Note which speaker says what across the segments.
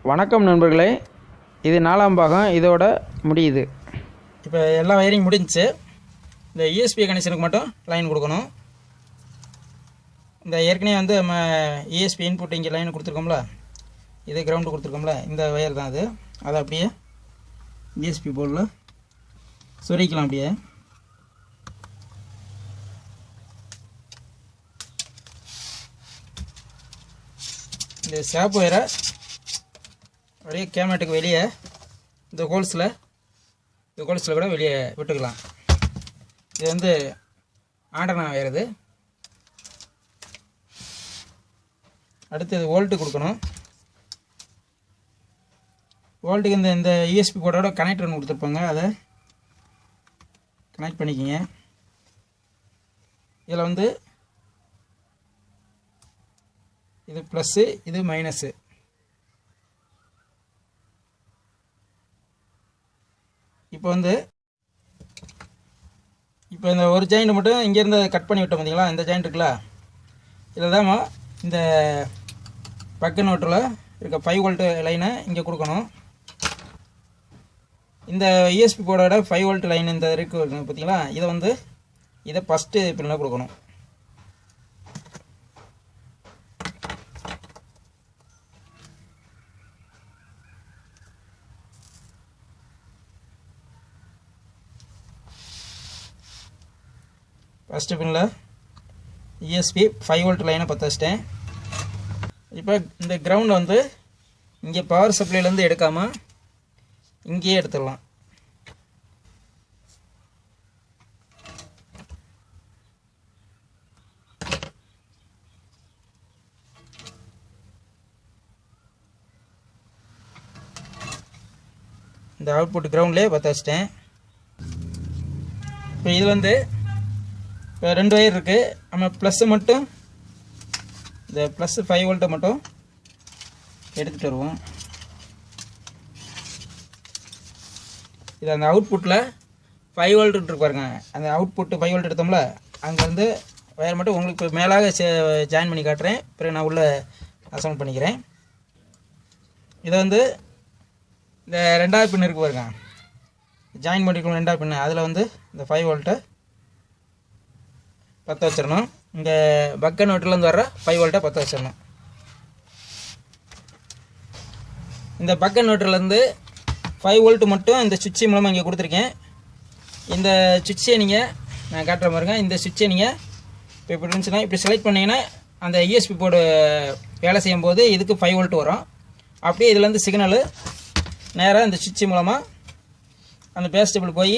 Speaker 1: வணக்கம் நண்பர்களே, இது 4ஆம் பாகம் இதோட முடியுது.
Speaker 2: இப்போ எல்லா வயரிங் முடிஞ்சிச்சு. இந்த யூஎஸ்பி கனெக்ஷனுக்கு மட்டும் லைன் கொடுக்கணும். இந்த ஏற்கனவே வந்து நம்ம யூஎஸ்பி இன்புட் இங்கே லைன் கொடுத்துருக்கோம்ல, இது கிரவுண்டு கொடுத்துருக்கோம்ல, இந்த வயர் தான் அது. அதை அப்படியே யூஎஸ்பி போர்டில் சொருகிக்கலாம். அப்படியே இந்த ஷாப் வயரை அப்படியே கேமரட்டுக்கு வெளியே இந்த ஹோல்ஸில் கூட வெளியே விட்டுக்கலாம். இது வந்து ஆண்டனா வயருது. அடுத்தது வோல்ட்டு கொடுக்கணும். வோல்ட்டுக்கு இந்த யூஎஸ்பி போர்டோட கனெக்டர் ஒன்று கொடுத்துருப்பாங்க, அதை கனெக்ட் பண்ணிக்கிங்க. இதில் வந்து இது ப்ளஸ்ஸு, இது மைனஸு. இப்போ இந்த ஒரு ஜாயிண்ட் மட்டும் இங்கேருந்து கட் பண்ணி விட்டோம் பார்த்தீங்களா, இந்த ஜாயிண்ட் இருக்குல்ல, இதில் தான் இந்த பக்க நோட்டில் இருக்க 5 வோல்ட்டு லைனை இங்கே கொடுக்கணும். இந்த யூஎஸ்பி போர்டோட 5 வோல்ட் லைன் இந்த இருக்கு பார்த்தீங்களா, இதை ஃபஸ்ட்டு பின்னில் கொடுக்கணும். ஃபஸ்ட்டு பின்னில் யூஎஸ்பி 5 வோல்ட் லைனை பற்ற வச்சிட்டேன். இப்போ இந்த கிரவுண்ட் வந்து இங்கே பவர் சப்ளைலேருந்து எடுக்காமல் இங்கேயே எடுத்துடலாம். இந்த அவுட்புட் கிரவுண்ட்லேயே பற்ற வச்சிட்டேன். இப்போ இது வந்து இப்போ 2 வயர் இருக்குது. நம்ம ப்ளஸ்ஸு மட்டும் இந்த ப்ளஸ்ஸு 5 வோல்ட்டை மட்டும் எடுத்துகிட்டு வருவோம். இது அந்த அவுட்புட்டில் 5 வோல்ட் இருக்கு பாருங்க, அந்த அவுட்புட்டு 5 வோல்ட் எடுத்தோம்ல, அங்கே வந்து வயர் மட்டும் உங்களுக்கு மேலாக ஜாயின் பண்ணி காட்டுறேன். பிறகு நான் உள்ளே அசம்பிள் பண்ணிக்கிறேன். இதை வந்து இந்த 2வது பின் இருக்கு பாருங்க, ஜாயின் பண்ணிக்கணும் 2வது பின்னு, அதில் வந்து இந்த 5 வோல்ட்டை பற்ற வச்சிடணும். இங்கே பக்க நோட்டிலேருந்து வர்ற 5 வோல்ட்டை பற்ற வச்சிடணும். இந்த பக்க நோட்டிலேருந்து 5 வோல்ட்டு மட்டும் இந்த சுவிட்சு மூலமாக இங்கே கொடுத்துருக்கேன். இந்த சுவிட்சை நீங்கள் நான் காட்டுற பாருங்க, இந்த சுவிட்சை நீங்கள் இப்போ இப்படி இருந்துச்சுன்னா இப்படி செலக்ட் பண்ணிங்கன்னா அந்த யூஎஸ்பி போர்டு வேலை செய்யும் போது இதுக்கு 5 வோல்ட் வரும். அப்படியே இதுலேருந்து சிக்னலு நேராக இந்த சுவிட்சு மூலமாக அந்த பேஸ்டபிள் போய்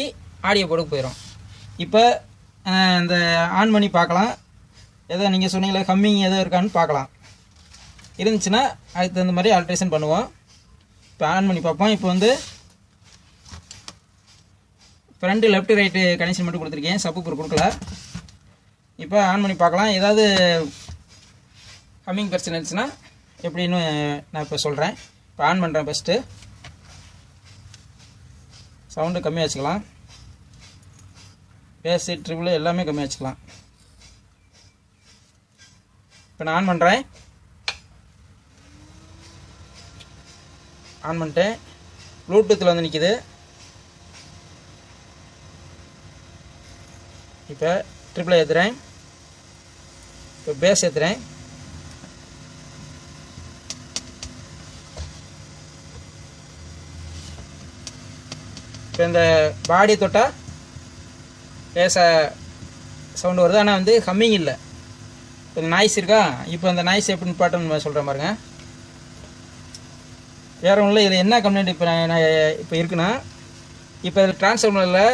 Speaker 2: ஆடியோ போர்டுக்கு போயிடும். இப்போ இந்த ஆன் பண்ணி பார்க்கலாம், எதோ நீங்கள் சொன்னீங்களே கம்மிங் எதோ இருக்கான்னு பார்க்கலாம். இருந்துச்சுன்னா அதுக்கு தகுந்த மாதிரி ஆல்ட்ரேஷன் பண்ணுவோம். இப்போ ஆன் பண்ணி பார்ப்போம். இப்போ வந்து ஃப்ரண்ட்டு லெஃப்ட் ரைட்டு கனெக்ஷன் மட்டும் கொடுத்துருக்கேன், சப்வூஃபர் கொடுக்கல. இப்போ ஆன் பண்ணி பார்க்கலாம். ஏதாவது கம்மிங் பிரச்சனை இருந்துச்சுன்னா எப்படின்னு நான் இப்போ சொல்கிறேன். இப்போ ஆன் பண்ணுறேன். ஃபஸ்ட்டு சவுண்டு கம்மியாக வச்சுக்கலாம், பேஸு ட்ரிபிள் எல்லாமே கம்மியாக வச்சுக்கலாம். இப்போ நான் ஆன் பண்ணுறேன். ஆன் பண்ணிட்டேன். ப்ளூடூத்தில் வந்து நிற்கிது. இப்போ ட்ரிபிளை ஏற்றுறேன். இப்போ பேஸ் ஏற்றுறேன். இப்போ இந்த பாடி தொட்டால் லேசாக சவுண்டு வருது, ஆனால் வந்து ஹம்மிங் இல்லை. இப்போ இந்த நாய்ஸ் இருக்கா, இப்போ அந்த நாய்ஸ் எப்படி நிப்பாட்டணும்னு சொல்கிறேன் பாருங்க. வேறு ஒன்றும் இல்லை. இதில் என்ன கம்ப்ளைண்ட் இப்போ நான் இப்போ இருக்குன்னா, இப்போ இதில் டிரான்ஸ்ஃபார்மரில்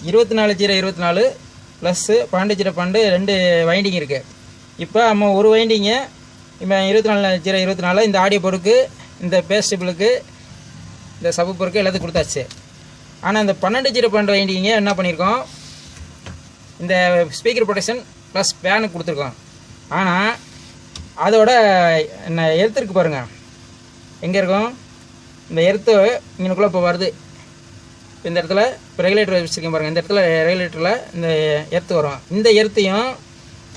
Speaker 2: 24/24 ப்ளஸ்ஸு 12/12 2 வைண்டிங் இருக்குது. இப்போ நம்ம ஒரு வைண்டிங்கை இப்போ 24/24 இந்த ஆடியோ போர்டுக்கு, இந்த பேஸ்டபிளுக்கு, இந்த சப்வூஃபருக்கு எல்லாத்துக்கும் கொடுத்தாச்சு. ஆனால் இந்த 12/12 வைண்டிங்க என்ன பண்ணியிருக்கோம், இந்த ஸ்பீக்கர் ப்ரொடெக்ஷன் ப்ளஸ் ஃபேனுக்கு கொடுத்துருக்கோம். ஆனால் அதோட என்ன எர்த்து இருக்குது பாருங்கள், எங்கே இருக்கும் இந்த எர்த்து இங்கனுக்குள்ளே இப்போ வருது. இந்த இடத்துல இப்போ ரெகுலேட்டர் வச்சுருக்கேன் பாருங்கள், இந்த இடத்துல ரெகுலேட்டரில் இந்த எர்த்து வரும். இந்த எர்த்தையும்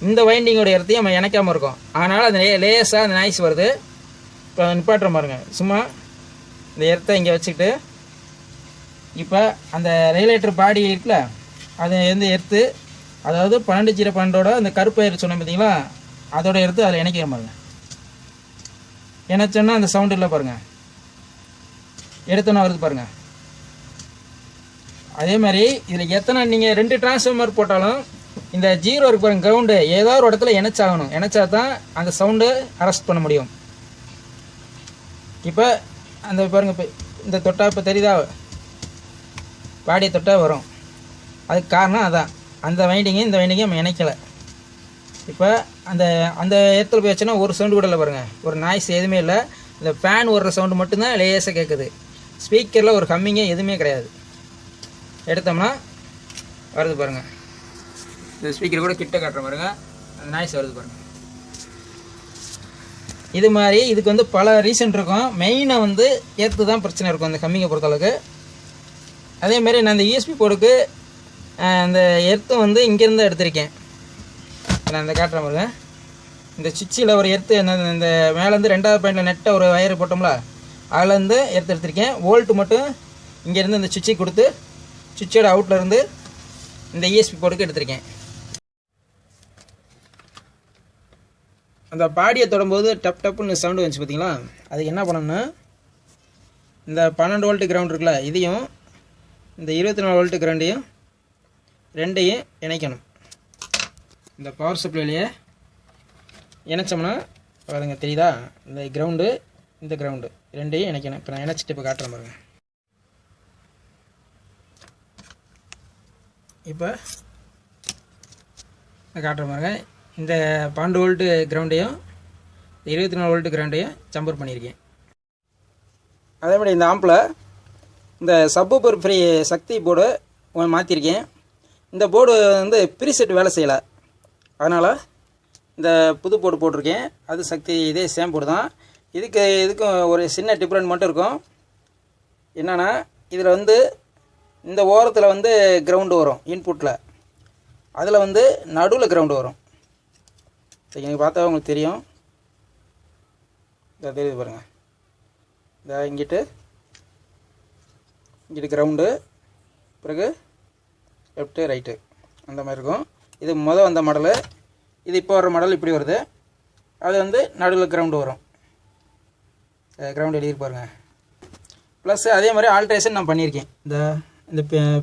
Speaker 2: இந்த வைண்டிங்கோட எர்த்தையும் நம்ம இணைக்காமல் இருக்கும். அதனால் அது லேஸாக அந்த நாய்ஸ் வருது. இப்போ நிப்பாட்டுற பாருங்க. சும்மா இந்த எர்த்தை இங்கே வச்சுக்கிட்டு இப்போ அந்த ரெகுலேட்டர் பாடி இருக்குல்ல, அதை வந்து எடுத்து, அதாவது 12-0-12ஓட அந்த கருப்பு ஏறு சொன்னேன் பார்த்தீங்களா, அதோட எடுத்து அதில் இணைக்கிற பாருங்க. இணைச்சோன்னா அந்த சவுண்டு இல்லை பாருங்கள், எடுத்தோன்னா வருது பாருங்கள். அதே மாதிரி இதில் எத்தனை நீங்கள் 2 டிரான்ஸ்ஃபார்மர் போட்டாலும் இந்த 0 இருக்கு பாருங்க, கிரவுண்டு ஏதாவது ஒரு இடத்துல இணைச்சாகணும். இணைச்சா தான் அந்த சவுண்டு அரெஸ்ட் பண்ண முடியும். இப்போ அந்த பாருங்கள், இப்போ இந்த தொட்டா இப்போ தெரியுதா, பாடியை தொட்டால் வரும். அதுக்கு காரணம் அதான், அந்த வைண்டிங்கு இந்த வைண்டிங்கை நம்ம இணைக்கலை. இப்போ அந்த அந்த இடத்துல போய் வச்சோன்னா ஒரு சவுண்டு கூட இல்லை பாருங்கள், ஒரு நாய்ஸ் எதுவுமே இல்லை. இந்த ஃபேன் ஓடுற சவுண்டு மட்டும்தான் லேசாக கேட்குது. ஸ்பீக்கரில் ஒரு ஹம்மிங்கே எதுவுமே கிடையாது. எடுத்தோம்னா வருது பாருங்கள், இந்த ஸ்பீக்கர் கூட கிட்ட காட்டுற பாருங்க, அந்த நாய்ஸ் வருது பாருங்கள். இது மாதிரி இதுக்கு வந்து பல ரீசன் இருக்கும். மெயினாக வந்து ஏற்று தான் பிரச்சனை இருக்கும் அந்த ஹம்மிங்கை பொறுத்தளவுக்கு. அதேமாதிரி நான் இந்த யூஎஸ்பி போர்டுக்கு அந்த எர்த்து வந்து இங்கேருந்து எடுத்திருக்கேன். நான் இந்த காட்டுற பாருங்க, இந்த சுவிட்சில் ஒரு எர்த்து இந்த மேலேருந்து 2வது பாயிண்டில் நெட்டை ஒரு வயர் போட்டோம்ல, அதுலேருந்து எடுத்திருக்கேன். வோல்ட்டு மட்டும் இங்கேருந்து இந்த சுவிட்சை கொடுத்து சுவிட்சோட அவுட்லேருந்து இந்த யூஎஸ்பி போர்டுக்கு எடுத்திருக்கேன். அந்த பாடியை தொடும்போது டப் டப்புன்னு சவுண்டு வந்துச்சு பார்த்தீங்களா, அதுக்கு என்ன பண்ணணும்னா இந்த 12 வோல்ட்டு கிரவுண்ட் இருக்குல்ல, இதையும் இந்த 24 வோல்ட்டு கிரவுண்டையும் ரெண்டையும் இணைக்கணும். இந்த பவர் சப்ளைலையே இணைச்சோம்னா பாருங்க, தெரியுதா, இந்த கிரவுண்டு இந்த கிரவுண்டு ரெண்டையும் இணைக்கணும். இப்போ நான் இணைச்சிட்டு இப்போ காட்டுறேன் பாருங்க. இப்போ நான் காட்டுறேன் பாருங்க, இந்த 12 வோல்ட்டு கிரவுண்டையும் 24 வோல்ட்டு கிரவுண்டையும் ஜம்பர் பண்ணியிருக்கேன். அதே மாதிரி இந்த ஆம்பில் இந்த சப்வூஃபர் ஃப்ரீ சக்தி போர்டு மாற்றிருக்கேன். இந்த போர்டு வந்து ப்ரீசெட் வேலை செய்யலை, அதனால் இந்த புது போர்டு போட்டிருக்கேன். அது சக்தி இதே சேம் போர்டு தான். இதுக்கும் ஒரு சின்ன டிஃப்ரெண்ட் மட்டும் இருக்கும். என்னென்னா இதில் வந்து இந்த ஓரத்தில் வந்து கிரவுண்டு வரும் இன்புட்டில், அதில் வந்து நடுவில் கிரவுண்டு வரும். சரி, நீங்கள் பார்த்தா உங்களுக்கு தெரியும், இதை தெரியுது பாருங்கள், இதை இங்கிட்டு கிரவுண்டு, பிறகு லெஃப்ட்டு ரைட்டு அந்த மாதிரி இருக்கும். இது வந்த மாடலு, இது இப்போ வர மாடல் இப்படி வருது. அது வந்து நடுவில் கிரவுண்டு வரும், கிரவுண்டு எழுதி பாருங்க. ப்ளஸ் அதே மாதிரி ஆல்ட்ரேஷன் நான் பண்ணியிருக்கேன். இந்த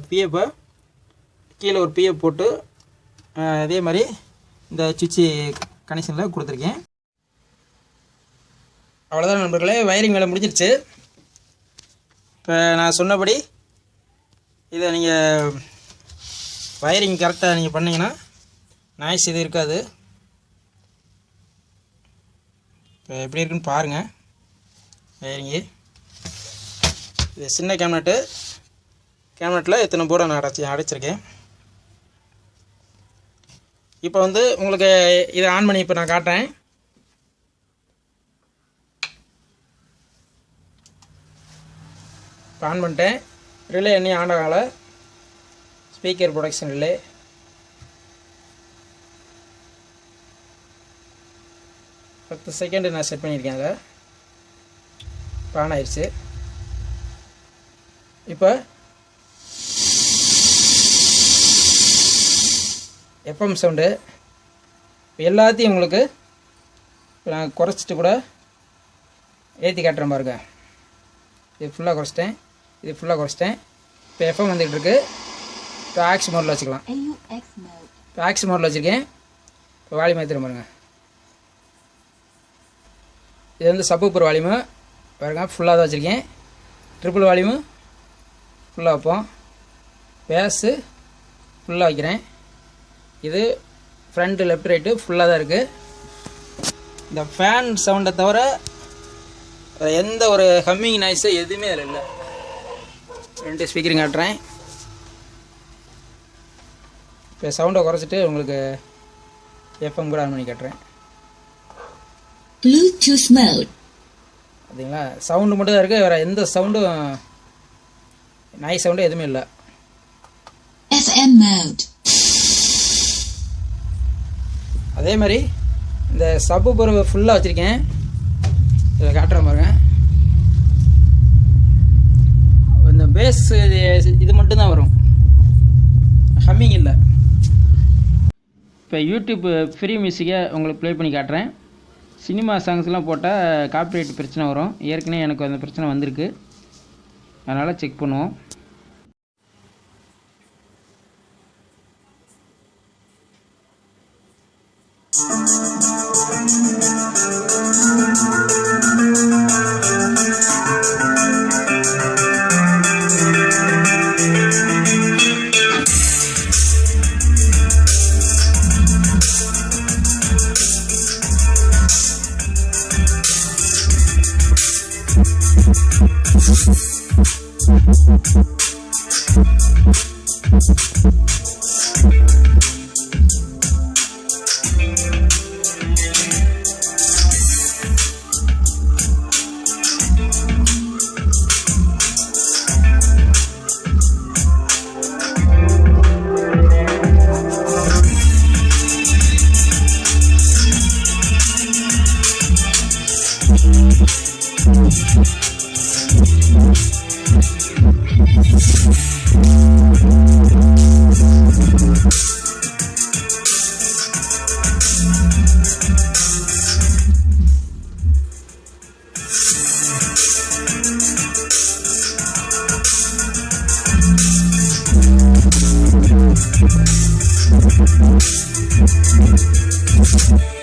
Speaker 2: பிஎஃப்பை கீழே ஒரு பிஎஃப் போட்டு அதே மாதிரி இந்த சுவிட்சு கனெக்ஷனில் கொடுத்துருக்கேன். அவ்வளோதான் நண்பர்களே, வயரிங் வேலை முடிஞ்சிருச்சு. இப்போ நான் சொன்னபடி இதை நீங்கள் வயரிங் கரெக்டாக நீங்கள் பண்ணிங்கன்னா நாய்ஸ் இது இருக்காது. இப்போ எப்படி இருக்குன்னு பாருங்கள் வயரிங்கு. இது சின்ன கேபினெட்டில் எத்தனை போர்டை நான் அடைச்சிருக்கேன். இப்போ வந்து உங்களுக்கு இதை ஆன் பண்ணி இப்போ நான் காட்டுறேன். இப்போ ஆன் பண்ணிட்டேன். ரிலே இன்னும் ஆன் ஆகலை. Speaker production relay. பத்து செகண்டு நான் செட் பண்ணியிருக்கேன். அதில் இப்போ ஆன் ஆயிடுச்சு. இப்போ எஃப்எம் சவுண்டு எல்லாத்தையும் உங்களுக்கு நான் குறைச்சிட்டு கூட ஏற்றி காட்டுறேன் பாருங்க. இது ஃபுல்லாக குறைச்சிட்டேன், இது ஃபுல்லாக குறைச்சிட்டேன். இப்போ எஃப்எம் வந்துகிட்டு இருக்கு. இப்போ ஆக்ஸ் மோடில் வச்சுக்கலாம். இப்போ ஆக்ஸ் மோடில் வச்சுருக்கேன். இப்போ வால்யூம் ஏற்றுறேன் பாருங்க. இது வந்து சப்வூஃபர் வால்யூமு பாருங்க, ஃபுல்லாக தான் வச்சுருக்கேன். ட்ரிபிள் வால்யூமு ஃபுல்லாக வைப்போம். பேஸு ஃபுல்லாக வைக்கிறேன். இது ஃப்ரண்ட்டு லெஃப்ட் ரைட்டு ஃபுல்லாக தான் இருக்குது. இந்த ஃபேன் சவுண்டை தவிர எந்த ஒரு ஹம்மிங் நாய்ஸு எதுவுமே அதில் இல்லை. 2 ஸ்பீக்கரிங் காட்டுறேன். இப்போ சவுண்டை குறைச்சிட்டு உங்களுக்கு எஃப்எம் கூட ஆன் பண்ணி காட்டுறேன்.
Speaker 3: Bluetooth mode.
Speaker 2: பார்த்தீங்களா, சவுண்டு மட்டும் தான் இருக்குது, வேறு எந்த சவுண்டும் நாய்ஸ் சவுண்டும் எதுவுமே இல்லை.
Speaker 3: FM mode.
Speaker 2: அதே மாதிரி இந்த சப்வூஃபர் ஃபுல்லாக வச்சுருக்கேன். இதை காட்டுறேன் பாருங்க. இந்த பேஸ் இது மட்டும்தான் வரும், ஹம்மிங் இல்லை. இப்போ யூடியூப் ஃப்ரீ மியூசிக்கை உங்களுக்கு ப்ளே பண்ணி காட்டுறேன். சினிமா சாங்ஸ்லாம் போட்டால் காப்பிரைட் பிரச்சனை வரும். ஏற்கனவே எனக்கு அந்த பிரச்சனை வந்திருக்கு, அதனால் செக் பண்ணுவோம்.
Speaker 4: Thank you.